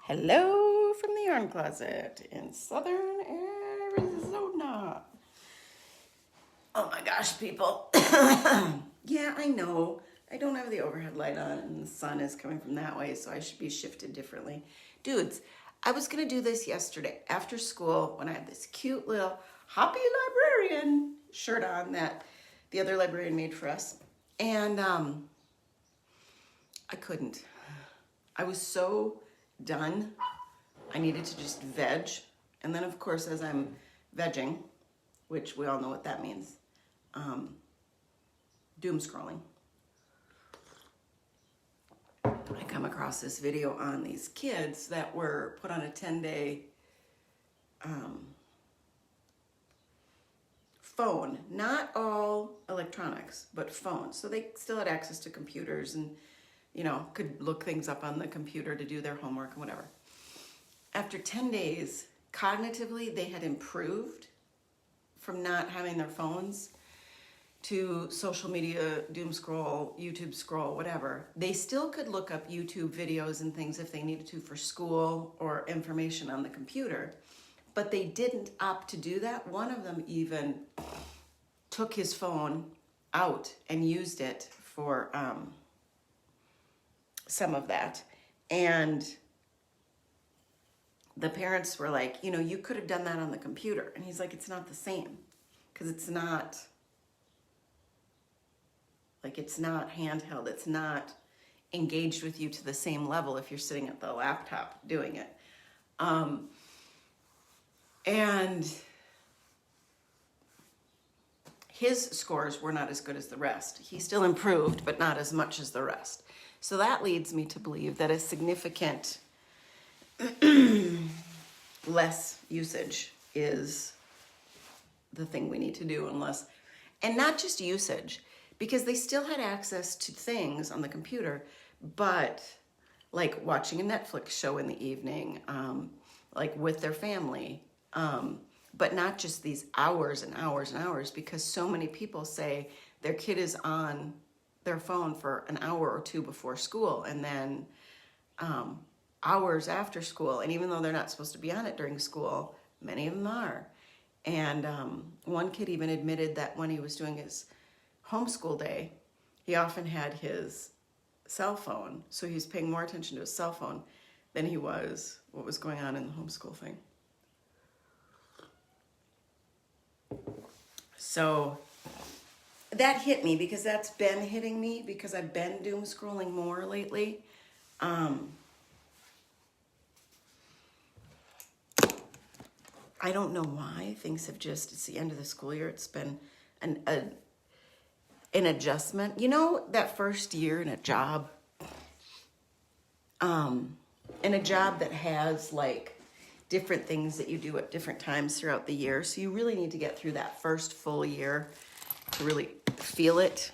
Hello from the Yarn Closet in southern Arizona. Oh my gosh, people. Yeah, I know. I don't have the overhead light on and the sun is coming from that way, so I should be shifted differently. Dudes, I was going to do this yesterday after school when I had this cute little Happy Librarian shirt on that the other librarian made for us. And I couldn't. I was so done. I needed to just veg. And then, of course, as I'm vegging, which we all know what that means, doom scrolling. I come across this video on these kids that were put on a 10-day phone. Not all electronics, but phones. So they still had access to computers and could look things up on the computer to do their homework and whatever. After 10 days, cognitively, they had improved from not having their phones to social media, doom scroll, YouTube scroll, whatever. They still could look up YouTube videos and things if they needed to for school or information on the computer, but they didn't opt to do that. One of them even took his phone out and used it for some of that. And the parents were like, you could have done that on the computer. And he's like, it's not the same, because it's not handheld. It's not engaged with you to the same level if you're sitting at the laptop doing it. And his scores were not as good as the rest. He still improved, but not as much as the rest. So that leads me to believe that a significant less usage is the thing we need to do, and not just usage, because they still had access to things on the computer, but like watching a Netflix show in the evening, like with their family, but not just these hours and hours and hours, because so many people say their kid is on their phone for an hour or two before school, and then hours after school. And even though they're not supposed to be on it during school, many of them are. And one kid even admitted that when he was doing his homeschool day, he often had his cell phone, so he was paying more attention to his cell phone than he was what was going on in the homeschool thing. So that hit me, because that's been hitting me, because I've been doom scrolling more lately. I don't know why. Things have just, it's the end of the school year. It's been an adjustment. That first year in a job, that has like different things that you do at different times throughout the year. So you really need to get through that first full year to really feel it.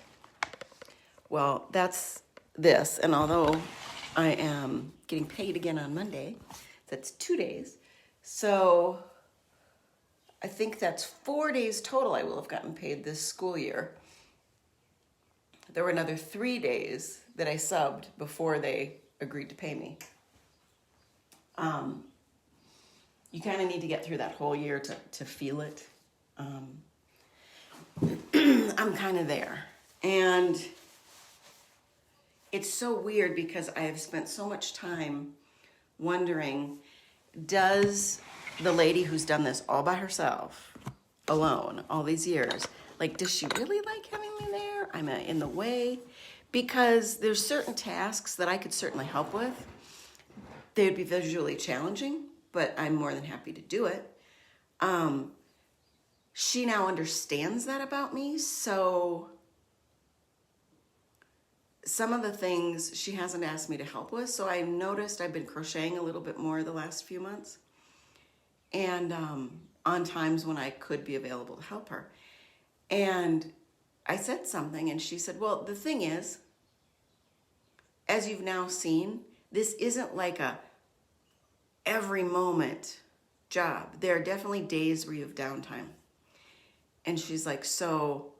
Well, that's this. And although I am getting paid again on Monday, that's 2 days. So I think that's 4 days total I will have gotten paid this school year. There were another 3 days that I subbed before they agreed to pay me. You kind of need to get through that whole year to feel it. I'm kind of there. And it's so weird, because I have spent so much time wondering, does the lady who's done this all by herself, alone, all these years, does she really like having me there? I'm in the way? Because there's certain tasks that I could certainly help with. They would be visually challenging, but I'm more than happy to do it. She now understands that about me, so some of the things she hasn't asked me to help with. So I noticed I've been crocheting a little bit more the last few months, and on times when I could be available to help her. And I said something, and she said, well, the thing is, as you've now seen, this isn't like a every moment job. There are definitely days where you have downtime. And she's like, so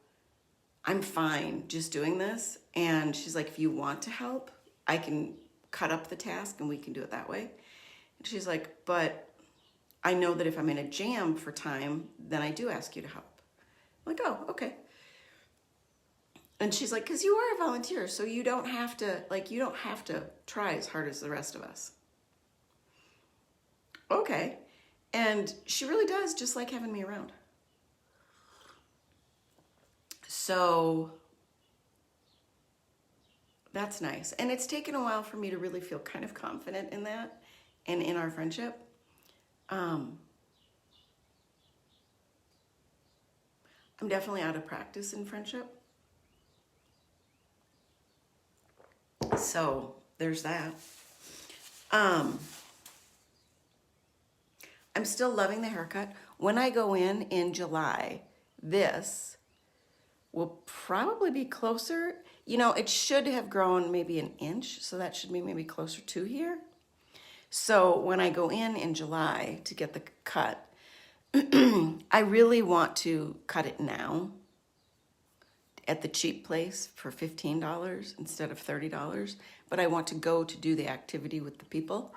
I'm fine just doing this. And she's like, if you want to help, I can cut up the task and we can do it that way. She's like, but I know that if I'm in a jam for time, then I do ask you to help. I'm like, oh, okay. And she's like, because you are a volunteer, so you don't have to try as hard as the rest of us. Okay. And she really does just like having me around. So that's nice. And it's taken a while for me to really feel kind of confident in that and in our friendship. I'm definitely out of practice in friendship. So there's that. I'm still loving the haircut. When I go in July, this will probably be closer. You know, it should have grown maybe an inch, so that should be maybe closer to here. So when I go in July to get the cut, I really want to cut it now at the cheap place for $15 instead of $30, but I want to go to do the activity with the people.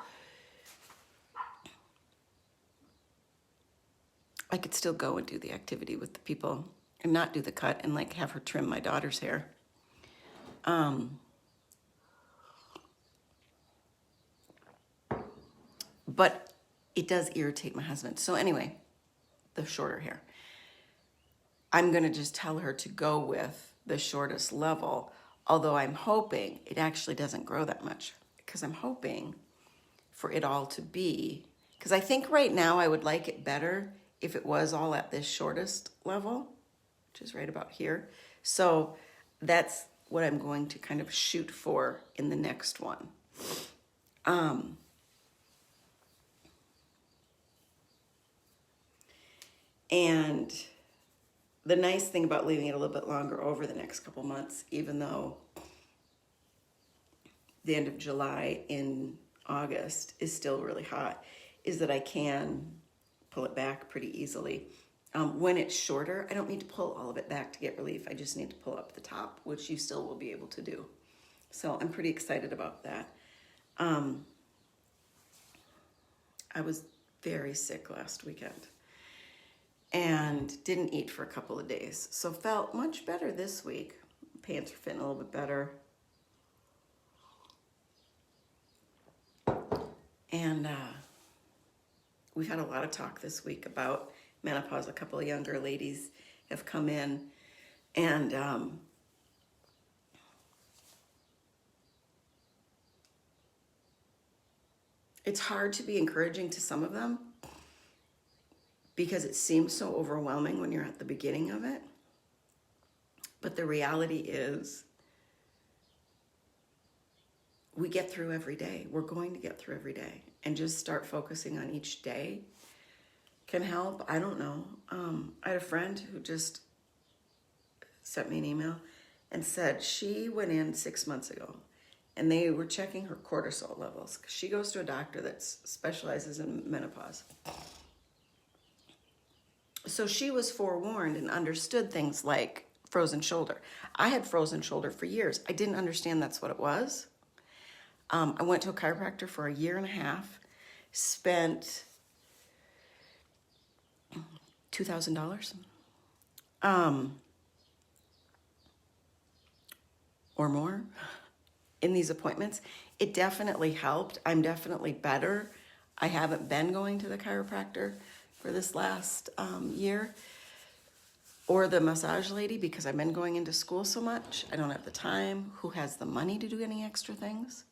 I could still go and do the activity with the people and not do the cut and like have her trim my daughter's hair. But it does irritate my husband. So anyway, the shorter hair. I'm gonna just tell her to go with the shortest level, although I'm hoping it actually doesn't grow that much, because I'm hoping for it all to be, because I think right now I would like it better if it was all at this shortest level, which is right about here. So that's what I'm going to kind of shoot for in the next one. And the nice thing about leaving it a little bit longer over the next couple months, even though the end of July in August is still really hot, is that I can pull it back pretty easily. When it's shorter, I don't need to pull all of it back to get relief. I just need to pull up the top, which you still will be able to do. So I'm pretty excited about that. I was very sick last weekend and didn't eat for a couple of days. So felt much better this week. Pants are fitting a little bit better. And we've had a lot of talk this week about menopause. A couple of younger ladies have come in, and it's hard to be encouraging to some of them because it seems so overwhelming when you're at the beginning of it. But the reality is we get through every day. We're going to get through every day, and just start focusing on each day can help. I don't know. I had a friend who just sent me an email and said she went in 6 months ago and they were checking her cortisol levels. She goes to a doctor that specializes in menopause. So she was forewarned and understood things like frozen shoulder. I had frozen shoulder for years. I didn't understand that's what it was. I went to a chiropractor for a year and a half, spent $2,000 or more in these appointments. It definitely helped. I'm definitely better. I haven't been going to the chiropractor for this last year, or the massage lady, because I've been going into school so much. I don't have the time. Who has the money to do any extra things?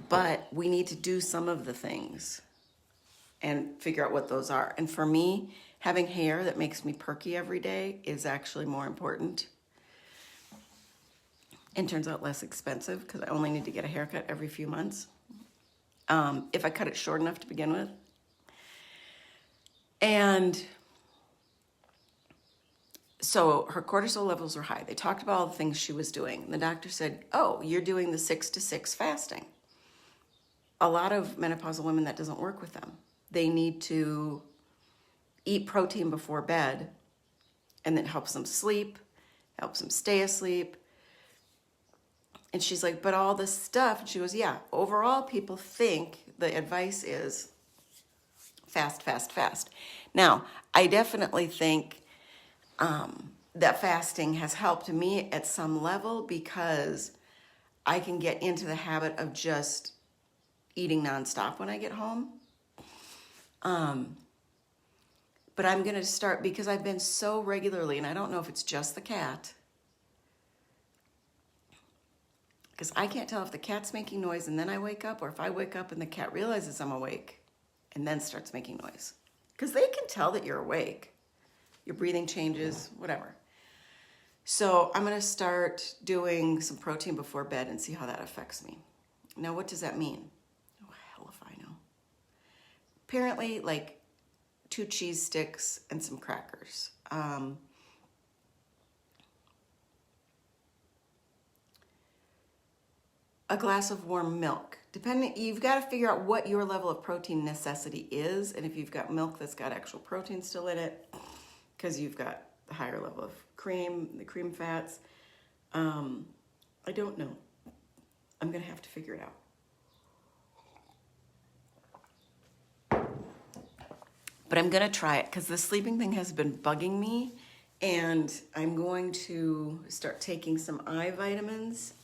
But we need to do some of the things and figure out what those are. And for me, having hair that makes me perky every day is actually more important. And turns out less expensive because I only need to get a haircut every few months. If I cut it short enough to begin with. And so her cortisol levels were high. They talked about all the things she was doing. And the doctor said, oh, you're doing the 6 to 6 fasting. A lot of menopausal women, that doesn't work with them. They need to eat protein before bed, and that helps them sleep, helps them stay asleep. And she's like, but all this stuff, and she goes, yeah, overall people think the advice is fast, fast, fast. Now, I definitely think that fasting has helped me at some level because I can get into the habit of just eating nonstop when I get home. But I'm going to start, because I've been so regularly, and I don't know if it's just the cat, because I can't tell if the cat's making noise and then I wake up, or if I wake up and the cat realizes I'm awake and then starts making noise. Because they can tell that you're awake. Your breathing changes, whatever. So I'm going to start doing some protein before bed and see how that affects me. Now, what does that mean? Oh, hell if I know. Apparently, like 2 cheese sticks and some crackers. A glass of warm milk. Depending, you've got to figure out what your level of protein necessity is, and if you've got milk that's got actual protein still in it, because you've got the higher level of cream, the cream fats. I don't know. I'm gonna have to figure it out. But I'm gonna try it because the sleeping thing has been bugging me, and I'm going to start taking some eye vitamins.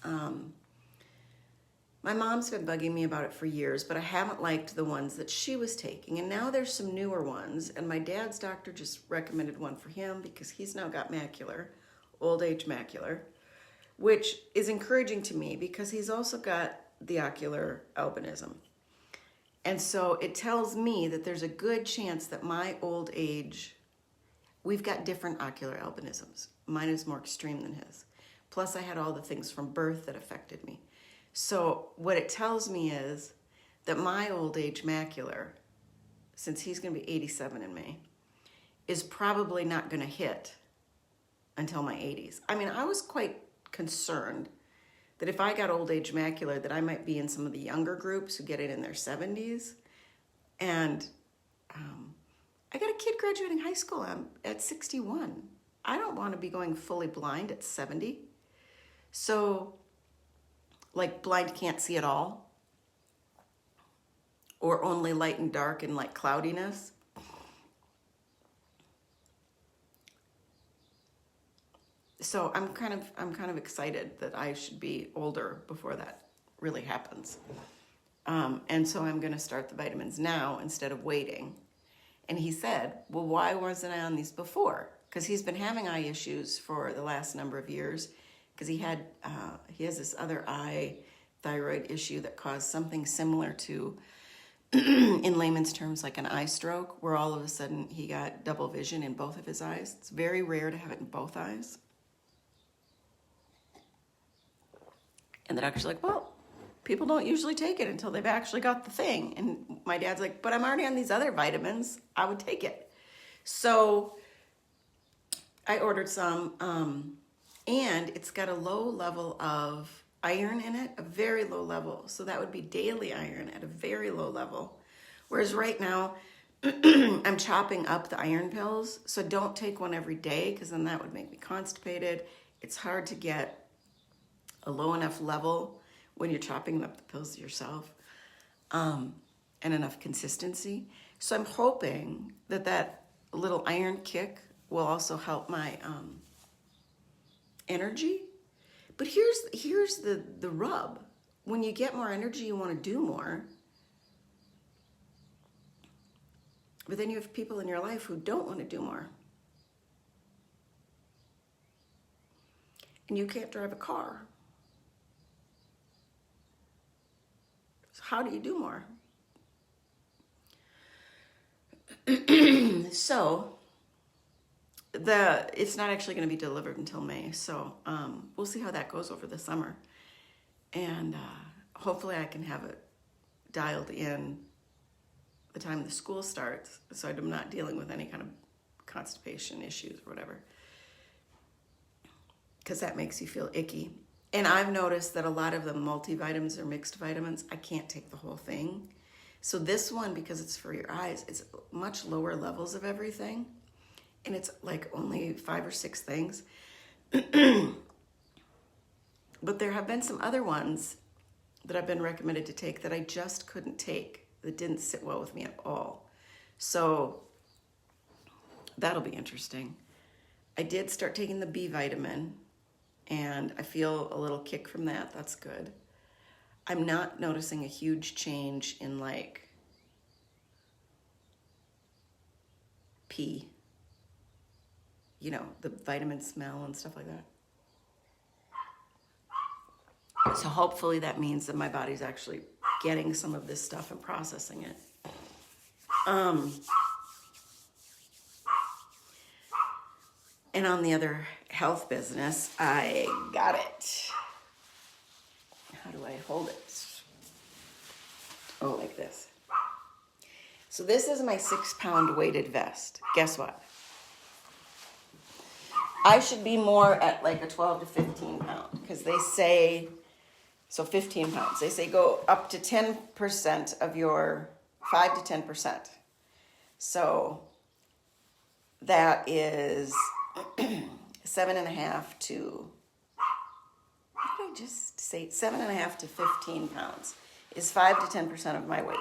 My mom's been bugging me about it for years, but I haven't liked the ones that she was taking. And now there's some newer ones, and my dad's doctor just recommended one for him because he's now got macular, old age macular, which is encouraging to me because he's also got the ocular albinism. And so it tells me that there's a good chance that my old age, we've got different ocular albinisms. Mine is more extreme than his. Plus I had all the things from birth that affected me. So what it tells me is that my old age macular, since he's going to be 87 in May, is probably not going to hit until my 80s. I mean, I was quite concerned that if I got old age macular, that I might be in some of the younger groups who get it in their 70s. And I got a kid graduating high school at 61. I don't want to be going fully blind at 70. So, like blind can't see at all, or only light and dark and like cloudiness. So I'm kind of excited that I should be older before that really happens. And so I'm going to start the vitamins now instead of waiting. And he said, well, why wasn't I on these before? Because he's been having eye issues for the last number of years, because he has this other eye thyroid issue that caused something similar to, in layman's terms, like an eye stroke, where all of a sudden he got double vision in both of his eyes. It's very rare to have it in both eyes. And the doctor's like, well, people don't usually take it until they've actually got the thing. And my dad's like, but I'm already on these other vitamins. I would take it. So I ordered some, and it's got a low level of iron in it, a very low level. So that would be daily iron at a very low level. Whereas right now, I'm chopping up the iron pills. So don't take one every day, because then that would make me constipated. It's hard to get a low enough level when you're chopping up the pills yourself, and enough consistency. So I'm hoping that that little iron kick will also help my energy. But here's the rub. When you get more energy, you want to do more. But then you have people in your life who don't want to do more. And you can't drive a car. So how do you do more? So it's not actually going to be delivered until May, so we'll see how that goes over the summer, and hopefully I can have it dialed in the time the school starts, so I'm not dealing with any kind of constipation issues or whatever, because that makes you feel icky. And I've noticed that a lot of the multivitamins or mixed vitamins, I can't take the whole thing. So this one, because it's for your eyes, it's much lower levels of everything. And it's like only 5 or 6 things. But there have been some other ones that I've been recommended to take that I just couldn't take, that didn't sit well with me at all. So that'll be interesting. I did start taking the B vitamin, and I feel a little kick from that. That's good. I'm not noticing a huge change in like pee, you know, the vitamin smell and stuff like that. So hopefully that means that my body's actually getting some of this stuff and processing it. And on the other health business, I got it. How do I hold it? Oh, like this. So this is my 6-pound weighted vest. Guess what? I should be more at like a 12 to 15 pound, because they say, so 15 pounds, they say go up to 10% of your, 5 to 10%. So that is 7.5 to, what did I just say? 7.5 to 15 pounds is 5 to 10% of my weight.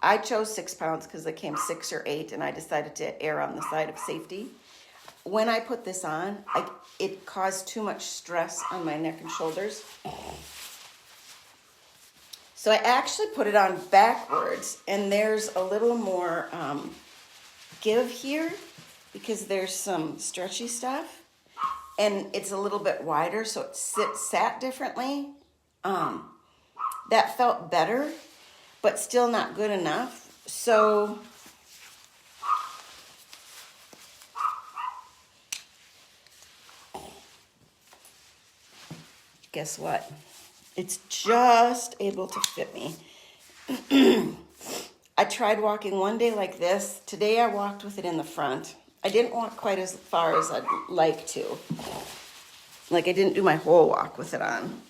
I chose 6 pounds because they came 6 or 8, and I decided to err on the side of safety. When I put this on, it caused too much stress on my neck and shoulders. So I actually put it on backwards, and there's a little more give here because there's some stretchy stuff, and it's a little bit wider, so it sat differently. That felt better, but still not good enough. So guess what? It's just able to fit me. I tried walking one day like this. Today I walked with it in the front. I didn't walk quite as far as I'd like to. Like I didn't do my whole walk with it on.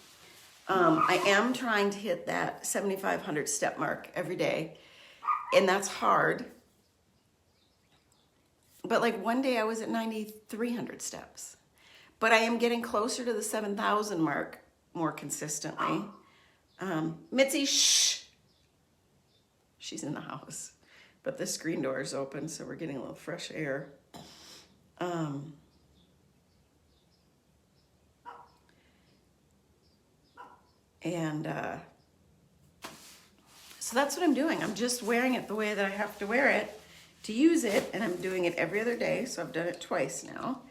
I am trying to hit that 7,500 step mark every day, and that's hard. But like one day I was at 9,300 steps. But I am getting closer to the 7,000 mark more consistently. Mitzi, shh. She's in the house. But the screen door is open, so we're getting a little fresh air. So that's what I'm doing. I'm just wearing it the way that I have to wear it to use it, and I'm doing it every other day, so I've done it twice now.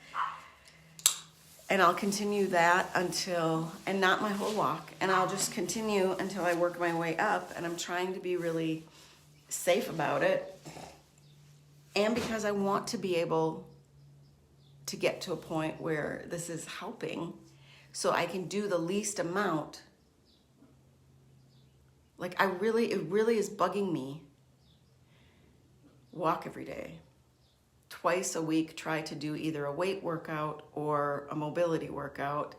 And I'll continue that until, and not my whole walk, and I'll just continue until I work my way up, and I'm trying to be really safe about it. And because I want to be able to get to a point where this is helping, so I can do the least amount. Like it really is bugging me. Walk every day. Twice a week, try to do either a weight workout or a mobility workout.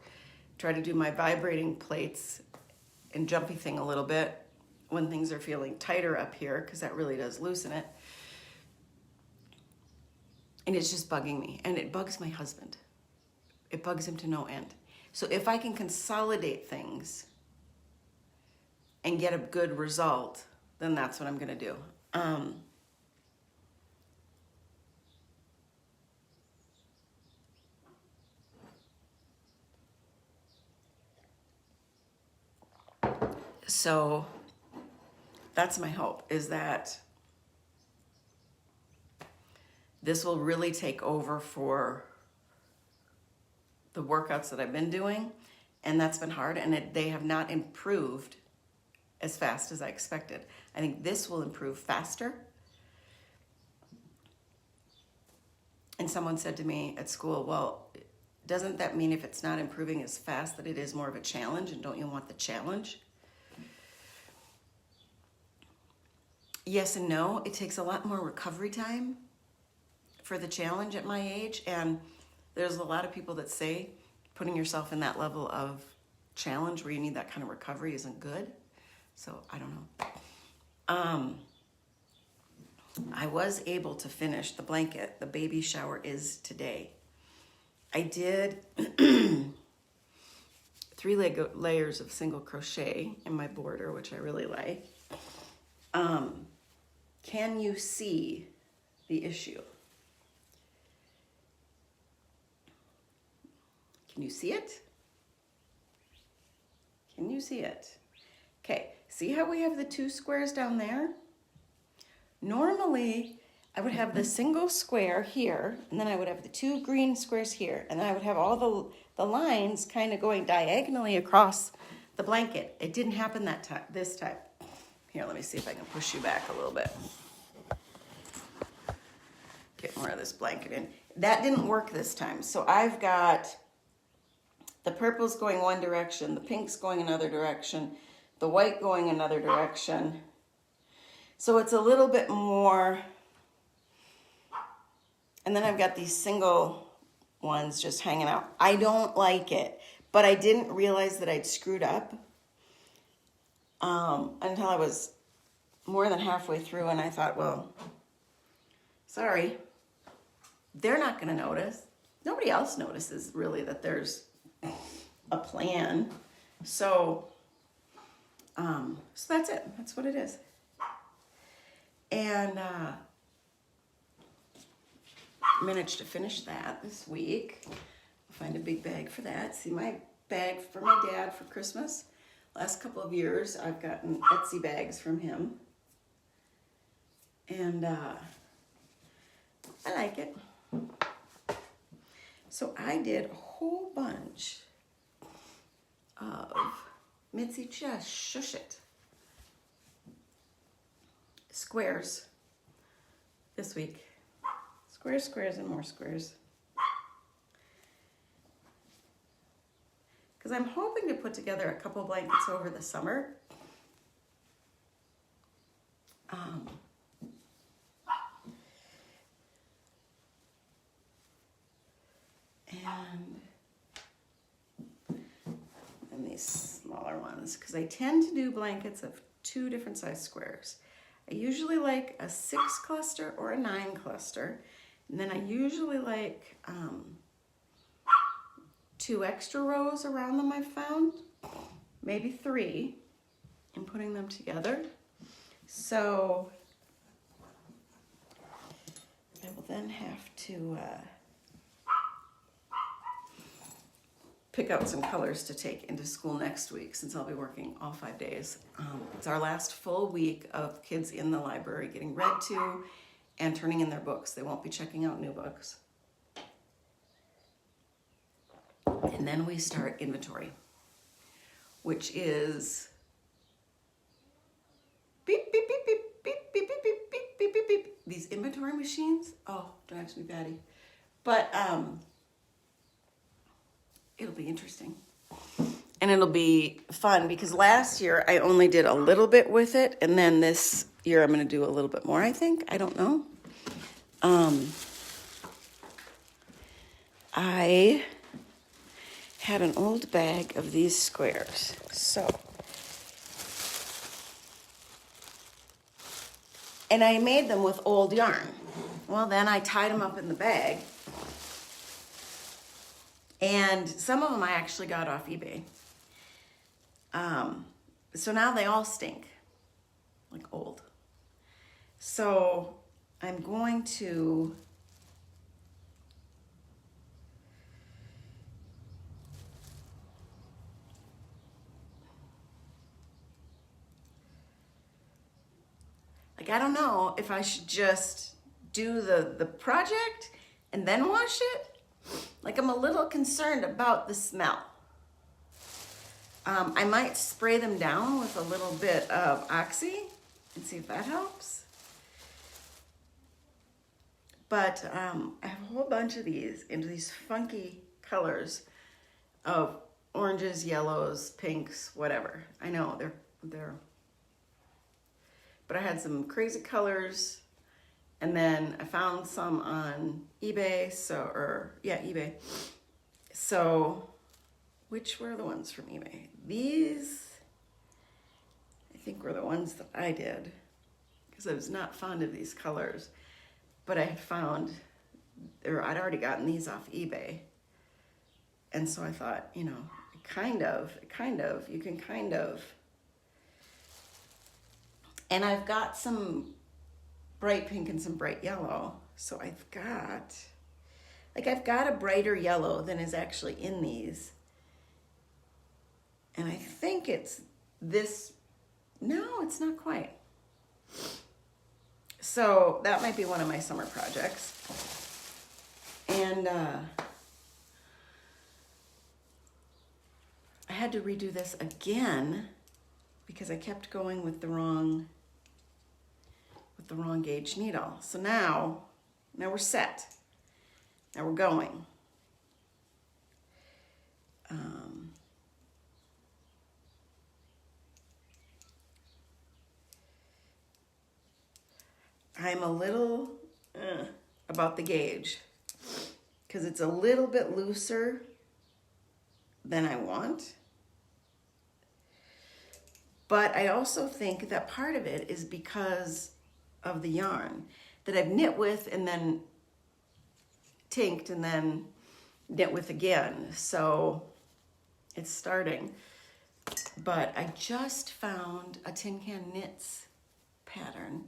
Try to do my vibrating plates and jumpy thing a little bit when things are feeling tighter up here, because that really does loosen it. And it's just bugging me, and it bugs my husband. It bugs him to no end. So if I can consolidate things and get a good result, then that's what I'm gonna do. So that's my hope, is that this will really take over for the workouts that I've been doing, and that's been hard, and they have not improved as fast as I expected. I think this will improve faster. And someone said to me at school, well, doesn't that mean if it's not improving as fast that it is more of a challenge, and don't you want the challenge? Yes and no. It takes a lot more recovery time for the challenge at my age, and there's a lot of people that say putting yourself in that level of challenge where you need that kind of recovery isn't good. So I don't know. I was able to finish the blanket. The baby shower is today. I did layers of single crochet in my border, which I really like. Can you see the issue? Can you see it? Can you see it? Okay, see how we have the 2 squares down there? Normally, I would have the single square here, and then I would have the 2 green squares here, and then I would have all the lines kind of going diagonally across the blanket. It didn't happen this time. Here, let me see if I can push you back a little bit. Get more of this blanket in. That didn't work this time. So I've got the purple's going one direction, the pink's going another direction, the white going another direction. So it's a little bit more, and then I've got these single ones just hanging out. I don't like it, but I didn't realize that I'd screwed up until I was more than halfway through, and I thought, well, sorry, they're not going to notice. Nobody else notices really that there's a plan. So that's it. That's what it is. And managed to finish that this week. I'll find a big bag for that. See, my bag for my dad for Christmas. Last couple of years, I've gotten Etsy bags from him. And I like it. So I did a whole bunch of Mitzi, just shush it, squares this week. Squares, squares, and more squares. Because I'm hoping to put together a couple blankets over the summer. And these smaller ones, because I tend to do blankets of 2 different size squares. I usually like a 6 cluster or a 9 cluster. And then I usually like 2 extra rows around them I've found, maybe 3, and putting them together. So I will then have to pick out some colors to take into school next week, since I'll be working all 5 days. It's our last full week of kids in the library getting read to and turning in their books. They won't be checking out new books. And then we start inventory, which is beep, beep, beep, beep, beep, beep, beep, beep, beep, beep, beep, beep. These inventory machines, oh, drives me batty. But it'll be interesting. And it'll be fun, because last year I only did a little bit with it, and then this year I'm going to do a little bit more, I think. I don't know. I had an old bag of these squares. So, and I made them with old yarn. Well, then I tied them up in the bag. And some of them I actually got off eBay. So now they all stink, like old. So I'm going to I don't know if I should just do the project and then wash it. Like, I'm a little concerned about the smell. I might spray them down with a little bit of Oxy and see if that helps. But I have a whole bunch of these into these funky colors of oranges, yellows, pinks, whatever. I know they're but I had some crazy colors, and then I found some on eBay, eBay. So, which were the ones from eBay? These, I think, were the ones that I did, because I was not fond of these colors, but I had found, or I'd already gotten these off eBay, and so I thought, I kind of, you can kind of. And I've got some bright pink and some bright yellow. So I've got a brighter yellow than is actually in these. And I think it's this. No, it's not quite. So that might be one of my summer projects. And I had to redo this again because I kept going with the wrong gauge needle. So now we're set. Now we're going. I'm a little about the gauge because it's a little bit looser than I want. But I also think that part of it is because of the yarn that I've knit with and then tinked and then knit with again. So it's starting. But I just found a Tin Can Knits pattern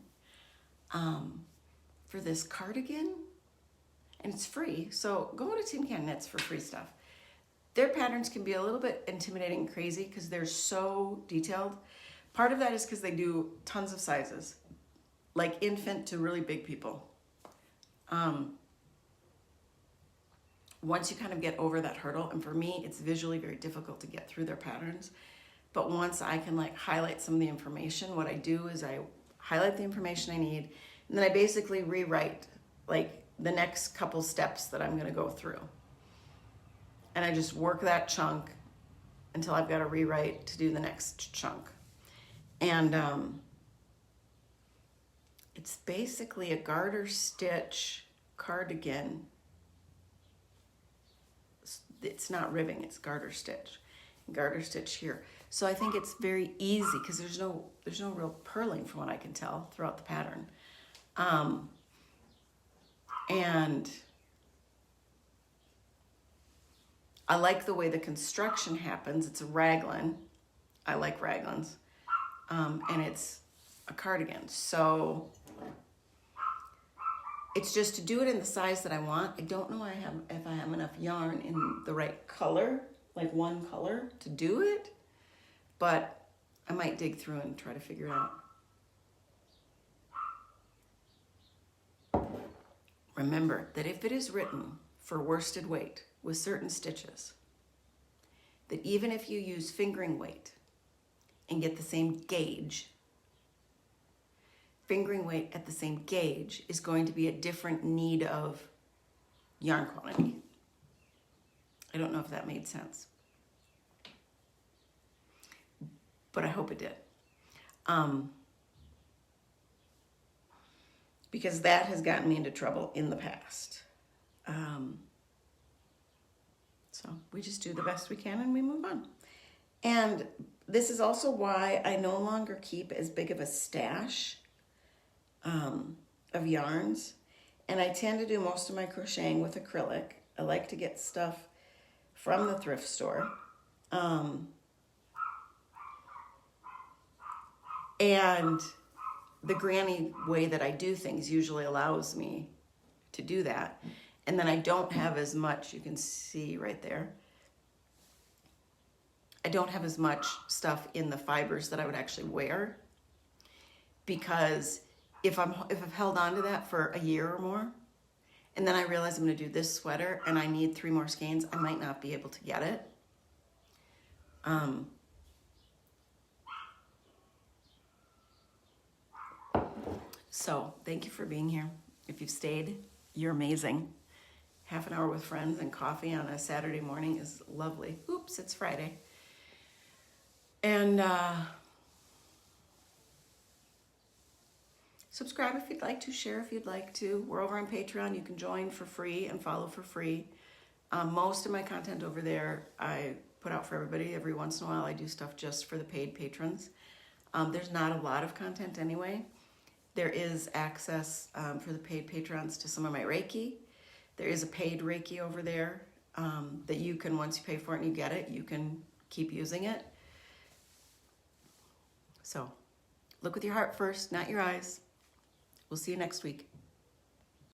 for this cardigan, and it's free. So go to Tin Can Knits for free stuff. Their patterns can be a little bit intimidating and crazy because they're so detailed. Part of that is because they do tons of sizes, like infant to really big people. Once you kind of get over that hurdle, and for me, it's visually very difficult to get through their patterns. But once I can like highlight some of the information, what I do is I highlight the information I need, and then I basically rewrite like the next couple steps that I'm gonna go through. And I just work that chunk until I've got to rewrite to do the next chunk. And it's basically a garter stitch cardigan. It's not ribbing, it's garter stitch. Garter stitch here. So I think it's very easy because there's no real purling from what I can tell throughout the pattern. And I like the way the construction happens. It's a raglan. I like raglans. And it's a cardigan. So it's just to do it in the size that I want. I don't know if I have enough yarn in the right color, like one color to do it, but I might dig through and try to figure it out. Remember that if it is written for worsted weight with certain stitches, that even if you use fingering weight and get the same gauge, fingering weight at the same gauge is going to be a different need of yarn quantity. I don't know if that made sense, but I hope it did. Because that has gotten me into trouble in the past. So we just do the best we can and we move on. And this is also why I no longer keep as big of a stash of yarns. And I tend to do most of my crocheting with acrylic. I like to get stuff from the thrift store. And the granny way that I do things usually allows me to do that. And then I don't have as much, you can see right there, I don't have as much stuff in the fibers that I would actually wear, because if I've held on to that for a year or more, and then I realize I'm going to do this sweater and I need 3 more skeins, I might not be able to get it. So thank you for being here. If you've stayed, you're amazing. Half an hour with friends and coffee on a Saturday morning is lovely. Oops, it's Friday. And subscribe if you'd like to, share if you'd like to. We're over on Patreon. You can join for free and follow for free. Most of my content over there I put out for everybody. Every once in a while I do stuff just for the paid patrons. There's not a lot of content anyway. There is access for the paid patrons to some of my Reiki. There is a paid Reiki over there. that you can, once you pay for it and you get it, you can keep using it. So look with your heart first, not your eyes. We'll see you next week.